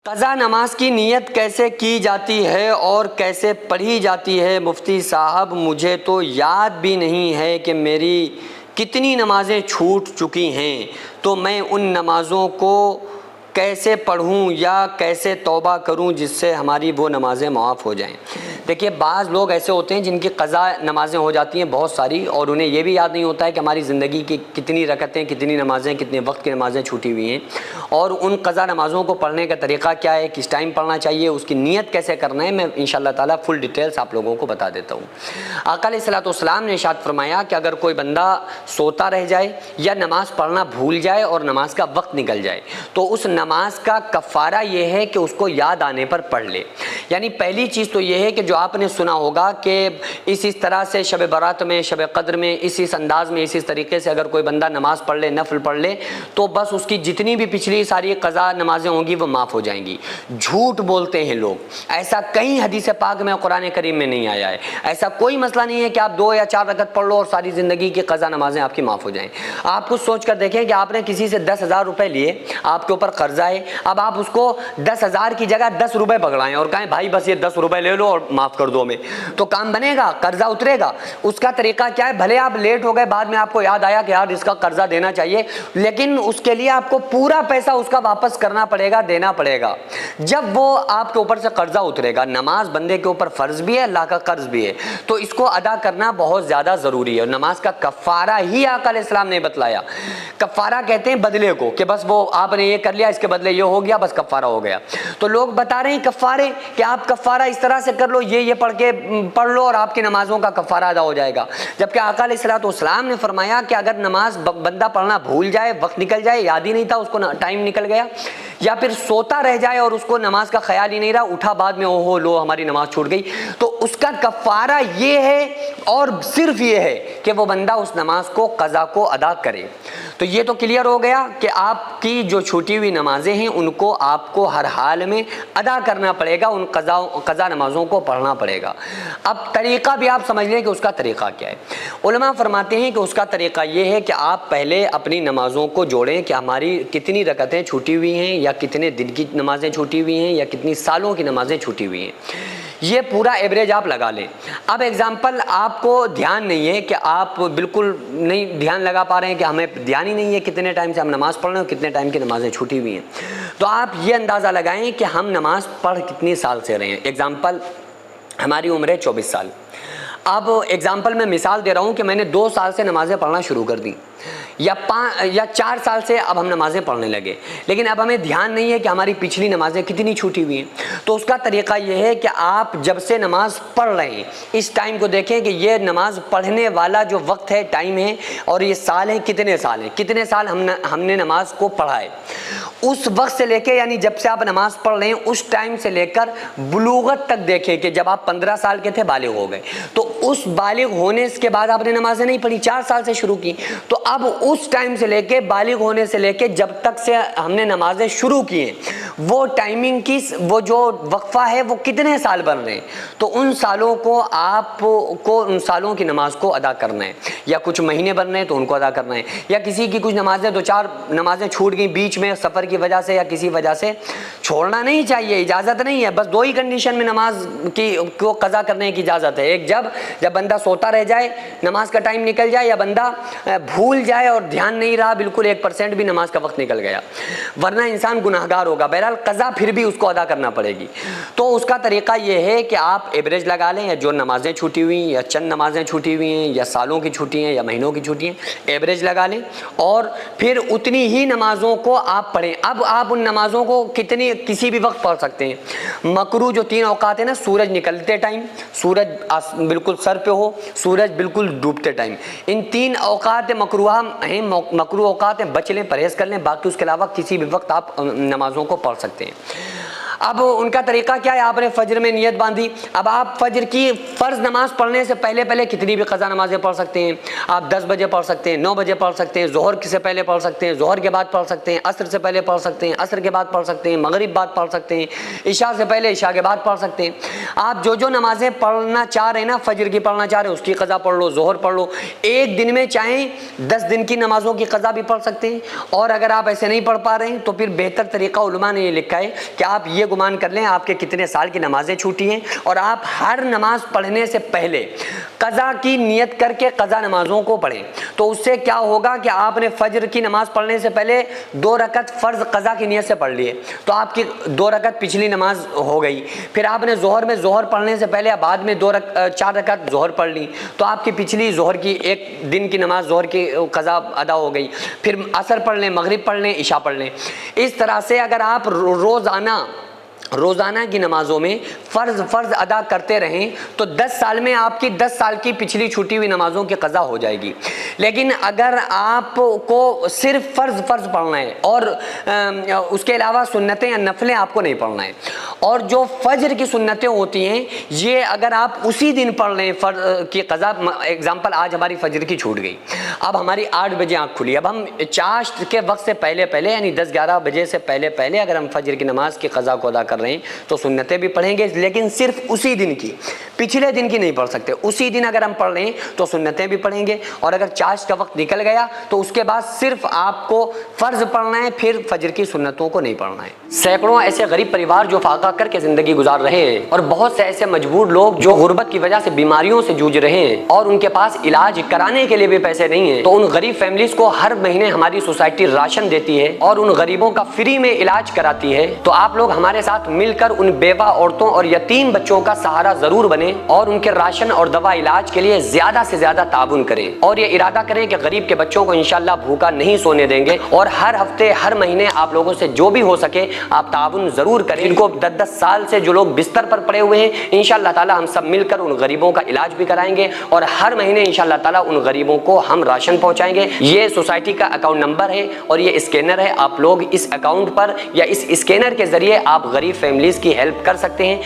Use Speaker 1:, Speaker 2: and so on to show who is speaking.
Speaker 1: قضا نماز کی نیت کیسے کی جاتی ہے اور کیسے پڑھی جاتی ہے؟ مفتی صاحب مجھے تو یاد بھی نہیں ہے کہ میری کتنی نمازیں چھوٹ چکی ہیں، تو میں ان نمازوں کو کیسے پڑھوں یا کیسے توبہ کروں جس سے ہماری وہ نمازیں معاف ہو جائیں؟ دیکھیے، بعض لوگ ایسے ہوتے ہیں جن کی قضا نمازیں ہو جاتی ہیں بہت ساری، اور انہیں یہ بھی یاد نہیں ہوتا ہے کہ ہماری زندگی کی کتنی رکعتیں، کتنی نمازیں، کتنے وقت کی نمازیں چھوٹی ہوئی ہیں، اور ان قضا نمازوں کو پڑھنے کا طریقہ کیا ہے، کس ٹائم پڑھنا چاہیے، اس کی نیت کیسے کرنا ہے، میں انشاءاللہ تعالیٰ فل ڈیٹیلز آپ لوگوں کو بتا دیتا ہوں۔ آقا علیہ الصلوۃ والسلام نے ارشاد فرمایا کہ اگر کوئی بندہ سوتا رہ جائے یا نماز پڑھنا بھول جائے اور نماز کا وقت نکل جائے تو اس نماز کا کفارہ یہ ہے کہ اس کو یاد آنے پر پڑھ لے۔ یعنی پہلی چیز تو یہ ہے کہ جو آپ نے سنا ہوگا کہ اس طرح سے شب برات میں، شب قدر میں، اس انداز میں، اس طریقے سے اگر کوئی بندہ نماز پڑھ لے، نفل پڑھ لے، تو بس اس کی جتنی بھی پچھلی ساری قضا نمازیں ہوں گی وہ معاف ہو جائیں گی۔ جھوٹ بولتے ہیں لوگ، ایسا کہیں حدیث پاک میں، قرآن کریم میں نہیں آیا ہے۔ ایسا کوئی مسئلہ نہیں ہے کہ آپ 2 یا 4 رکعت پڑھ لو اور ساری زندگی کی قضا نمازیں آپ کی معاف ہو جائیں۔ آپ کچھ سوچ کر دیکھیں کہ آپ نے کسی سے 10,000 روپے لیے، آپ کے اوپر قرضہ ہے، اب آپ اس کو 10,000 کی جگہ 10 روپے پکڑائیں اور کہیں بھائی بس یہ 10 روپے لے لو اور معاف کر دو ہمیں، تو کام بنے گا؟ قرضہ اترے گا؟ اس کا طریقہ کیا ہے؟ بھلے آپ لیٹ ہو گئے، بعد میں آپ کو یاد آیا کہ یار اس کا قرضہ دینا چاہیے، لیکن اس کے لیے آپ کو پورا پیسہ اس کا واپس کرنا پڑے گا، دینا پڑے گا۔ جب وہ آپ کے اوپر سے قرضہ اترے گا، نماز بندے کے اوپر فرض بھی ہے، اللہ کا قرض بھی ہے، تو اس کو ادا کرنا بہت زیادہ ضروری ہے۔ اور نماز کا کفارہ ہی آقا علیہ السلام نے بتلایا۔ کفارہ کہتے ہیں بدلے کو، کہ بس وہ آپ نے یہ کر لیا، اس کے بدلے یہ ہو گیا، بس کفارہ ہو گیا۔ تو لوگ بتا رہے ہیں کفارے کہ آپ کفارہ اس طرح سے کر لو، یہ پڑھ لو اور آپ کی نمازوں کا کفارہ ادا ہو جائے گا۔ جبکہ آقا علیہ الصلوۃ والسلام نے فرمایا کہ اگر نماز بندہ پڑھنا بھول جائے، وقت نکل جائے، یاد ہی نہیں تھا اس کو، ٹائم نکل گیا، یا پھر سوتا رہ جائے اور اس کو نماز کا خیال ہی نہیں رہا، اٹھا بعد میں اوہو لو ہماری نماز چھوٹ گئی، تو اس کا کفارہ یہ ہے اور صرف یہ ہے کہ وہ بندہ اس نماز کو، قضا کو ادا کرے۔ تو یہ تو کلیئر ہو گیا کہ آپ کی جو چھوٹی ہوئی نمازیں ہیں ان کو آپ کو ہر حال میں ادا کرنا پڑے گا، ان قضا نمازوں کو پڑھنا پڑے گا۔ اب طریقہ بھی آپ سمجھ لیں کہ اس کا طریقہ کیا ہے۔ علماء فرماتے ہیں کہ اس کا طریقہ یہ ہے کہ آپ پہلے اپنی نمازوں کو جوڑیں کہ ہماری کتنی رکعتیں چھوٹی ہوئی ہیں، یا کتنے دن کی نمازیں چھوٹی ہوئی ہیں، یا کتنی سالوں کی نمازیں چھوٹی ہوئی ہیں، یہ پورا ایوریج آپ لگا لیں۔ اب ایگزامپل آپ کو دھیان نہیں ہے کہ آپ بالکل نہیں دھیان لگا پا رہے ہیں کہ ہمیں دھیان ہی نہیں ہے کتنے ٹائم سے ہم نماز پڑھ رہے ہیں اور کتنے ٹائم کی نمازیں چھوٹی ہوئی ہیں، تو آپ یہ اندازہ لگائیں کہ ہم نماز پڑھ کتنی سال سے رہے ہیں۔ ایگزامپل ہماری عمر ہے 24 سال۔ اب ایگزامپل میں مثال دے رہا ہوں کہ میں نے 2 سال سے نمازیں پڑھنا شروع کر دی، یا 4 سال سے اب ہم نمازیں پڑھنے لگے، لیکن اب ہمیں دھیان نہیں ہے کہ ہماری پچھلی نمازیں کتنی چھوٹی ہوئی ہیں۔ تو اس کا طریقہ یہ ہے کہ آپ جب سے نماز پڑھ رہے ہیں اس ٹائم کو دیکھیں کہ یہ نماز پڑھنے والا جو وقت ہے، ٹائم ہے، اور یہ سال ہیں، کتنے سال ہیں، کتنے سال ہم نے نماز کو پڑھا ہے۔ اس وقت سے لے کے، یعنی جب سے آپ نماز پڑھ رہے ہیں اس ٹائم سے لے کر بلوغت تک دیکھیں کہ جب آپ 15 سال کے تھے، بالغ ہو گئے، تو اس بالغ ہونے کے بعد آپ نے نمازیں نہیں پڑھی، 4 سال سے شروع کی، تو اب اس ٹائم سے لے کے بالغ ہونے سے لے کے جب تک سے ہم نے نمازیں شروع کی ہیں، وہ ٹائمنگ کی وہ جو وقفہ ہے وہ کتنے سال بن رہے ہیں، تو ان سالوں کو آپ کو ان سالوں کی نماز کو ادا کرنا ہے، یا کچھ مہینے بن رہے ہیں تو ان کو ادا کرنا ہے، یا کسی کی کچھ نمازیں 2-4 نمازیں چھوٹ گئی بیچ میں سفر کی وجہ سے یا کسی وجہ سے، چھوڑنا نہیں چاہیے، اجازت نہیں ہے، بس 2 ہی کنڈیشن میں نماز کو قضا کرنے کی اجازت ہے۔ ایک جب بندہ سوتا رہ جائے، نماز کا ٹائم نکل جائے، یا بندہ بھول جائے اور دھیان نہیں رہا، بالکل 1% بھی نماز کا وقت نکل گیا، ورنہ انسان گناہگار ہوگا۔ بہرحال قضا پھر بھی اس کو ادا کرنا پڑے گی۔ تو اس کا طریقہ یہ ہے کہ آپ ایوریج لگا لیں، یا جو نمازیں چھوٹی ہوئی ہیں، یا چند نمازیں چھوٹی ہوئی ہیں، یا سالوں کی چھوٹی ہیں، یا مہینوں کی چھوٹی ہیں، ایوریج لگا لیں، اور پھر اتنی ہی نمازوں کو آپ پڑھیں۔ اب آپ ان نمازوں کو کسی بھی وقت پڑھ سکتے ہیں۔ مکروہ جو 3 اوقات ہیں نا، سورج نکلتے ٹائم، سورج بالکل سر پہ ہو، سورج بالکل ڈوبتے ٹائم، ان 3 اوقات مکروہ ہیں، مکروہ اوقات ہیں، بچ لیں، پرہیز کر لیں، باقی اس کے علاوہ کسی بھی وقت آپ نمازوں کو پڑھ سکتے ہیں۔ اب ان کا طریقہ کیا ہے؟ آپ نے فجر میں نیت باندھی، اب آپ فجر کی فرض نماز پڑھنے سے پہلے کتنی بھی قضا نمازیں پڑھ سکتے ہیں۔ آپ 10 بجے پڑھ سکتے ہیں، 9 بجے پڑھ سکتے ہیں، ظہر سے پہلے پڑھ سکتے ہیں، ظہر کے بعد پڑھ سکتے ہیں، عصر سے پہلے پڑھ سکتے ہیں، عصر کے بعد پڑھ سکتے ہیں، مغرب بعد پڑھ سکتے ہیں، عشاء سے پہلے عشاء کے بعد پڑھ سکتے ہیں۔ آپ جو نمازیں پڑھنا چاہ رہے ہیں نا، فجر کی پڑھنا چاہ رہے ہیں اس کی قضا پڑھ لو، ظہر پڑھ لو۔ ایک دن میں چاہیں 10 دن کی نمازوں کی قضا بھی پڑھ سکتے ہیں، اور اگر آپ ایسے نہیں پڑھ پا رہے ہیں تو پھر بہتر طریقہ علماء نے یہ لکھا ہے کہ آپ یہ گمان کر لیں آپ کے کتنے سال کی نمازیں چھوٹی ہیں، اور آپ ہر نماز پڑھنے سے پہلے قضا کی نیت کر کے قضا نمازوں کو پڑھیں۔ تو اس سے کیا ہوگا کہ آپ نے فجر کی نماز پڑھنے سے پہلے 2 رکعت فرض قضا کی نیت سے پڑھ لیے، تو آپ کی 2 رکعت پچھلی نماز ہو گئی۔ پھر آپ نے ظہر میں ظہر پڑھنے سے پہلے بعد میں 4 رکعت ظہر پڑھ لی، تو آپ کی پچھلی ظہر کی ایک دن کی نماز ظہر کی قضا ادا ہو گئی۔ پھر عصر پڑھ لیں، مغرب پڑھ لیں، عشاء پڑھ لیں۔ اس طرح سے اگر آپ روزانہ کی نمازوں میں فرض ادا کرتے رہیں تو 10 سال میں آپ کی 10 سال کی پچھلی چھوٹی ہوئی نمازوں کی قضا ہو جائے گی۔ لیکن اگر آپ کو صرف فرض پڑھنا ہے اور اس کے علاوہ سنتیں یا نفلیں آپ کو نہیں پڑھنا ہے، اور جو فجر کی سنتیں ہوتی ہیں یہ اگر آپ اسی دن پڑھ لیں فرض کی قضا، ایگزامپل آج ہماری فجر کی چھوٹ گئی، اب ہماری 8 بجے آنکھ کھلی، اب ہم چاشت کے وقت سے پہلے یعنی 10-11 بجے سے پہلے اگر ہم فجر کی نماز کی قضا کو ادا کر رہے ہیں تو سنتیں بھی پڑھیں گے، لیکن صرف اسی دن کی، پچھلے دن کی نہیں پڑھ سکتے۔ اسی دن اگر ہم پڑھ رہے ہیں تو سنتیں بھی پڑھیں گے، اور اگر چاشت کا وقت نکل گیا تو اس کے بعد صرف آپ کو فرض پڑھنا ہے، پھر فجر کی سنتوں کو نہیں پڑھنا ہے۔ سینکڑوں ایسے غریب پریوار جو فاقہ کر کے زندگی گزار رہے ہیں، اور بہت سے ایسے مجبور لوگ جو غربت کی وجہ سے بیماریوں سے جوجھ رہے ہیں اور ان کے پاس علاج کرانے کے لیے بھی پیسے نہیں ہیں، تو ان غریب فیملیز کو ہر مہینے ہماری سوسائٹی راشن دیتی ہے اور ان غریبوں کا فری میں علاج کراتی ہے۔ تو آپ لوگ ہمارے ساتھ مل کر ان بیوہ عورتوں اور یتیم بچوں کا سہارا ضرور بنیں، اور ان کے راشن اور دوا علاج کے لیے زیادہ سے زیادہ تعاون کریں، اور یہ ارادہ کریں کہ غریب کے بچوں کو انشاءاللہ بھوکا نہیں سونے دیں گے، اور ہر ہفتے ہر مہینے آپ لوگوں سے جو بھی ہو سکے آپ تعاون ضرور کریں۔ ان کو 10 سال سے جو لوگ بستر پر پڑے ہوئے ہیں انشاءاللہ تعالی ہم سب مل کر ان غریبوں کا علاج بھی کرائیں گے، اور ہر مہینے انشاءاللہ تعالی ان غریبوں کو ہم راشن پہنچائیں گے۔ یہ سوسائٹی کا اکاؤنٹ نمبر ہے اور یہ اسکینر ہے، آپ لوگ اس اکاؤنٹ پر یا اس اسکینر کے ذریعے آپ غریب فیملیز کی ہیلپ کر سکتے ہیں۔